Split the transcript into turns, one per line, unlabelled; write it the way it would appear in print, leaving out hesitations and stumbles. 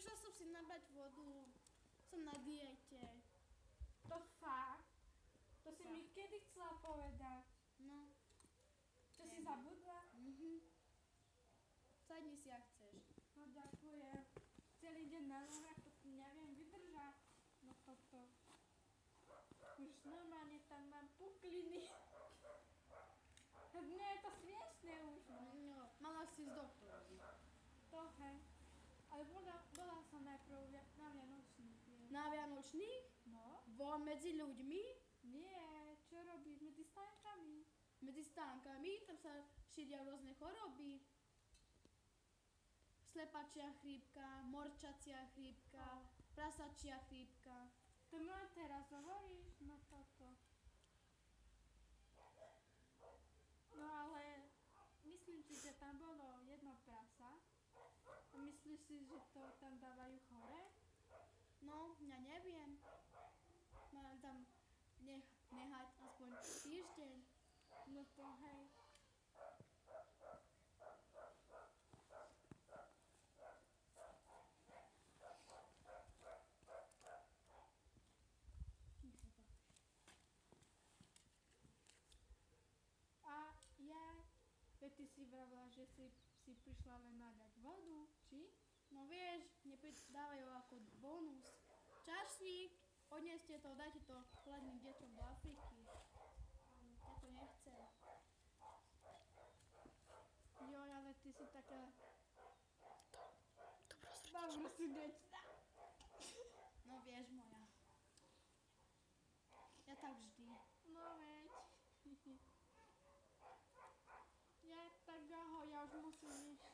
Prišla som si nabrať vodu. Som na diete.
To fakt? To si mi kedy chcela povedať?
No.
Čo si zabudla?
Sadni si, ak chceš.
No ďakujem. Celý deň na nohách, to neviem vydržať. No toto. Už normálne tam mám pukliny. Mne je to smiešné už.
No, mala si z doktorovi.
To hej. Ale bola som najprv na Vianočných.
Na Vianočných?
No?
Von medzi ľuďmi?
Nie, čo robíš medzi stánkami?
Medzi stánkami, tam sa šíria rôzne choroby. Slepačia chrípka, morčacia chrípka, prasačia chrípka.
To mi len teraz hovoríš? No toto. No ale myslím si, že tam bolo jedno prasa. A myslíš si, že to tam dávajú chore?
No, ja neviem. Mám tam nehať aspoň týždeň.
No to hej. A ja, veď ty si vravila, že si prišla len naliať vodu, či?
No vieš, dávajú ako bonus. Čašník, odneste to, dajte to chladným deťom do Afriky. Ja to nechcem.
Joj, ale ty si taká... Dobrosrdečná.
No vieš moja. Ja tak vždy.
No veď. Ja tak ahoj, ja už musím ísť.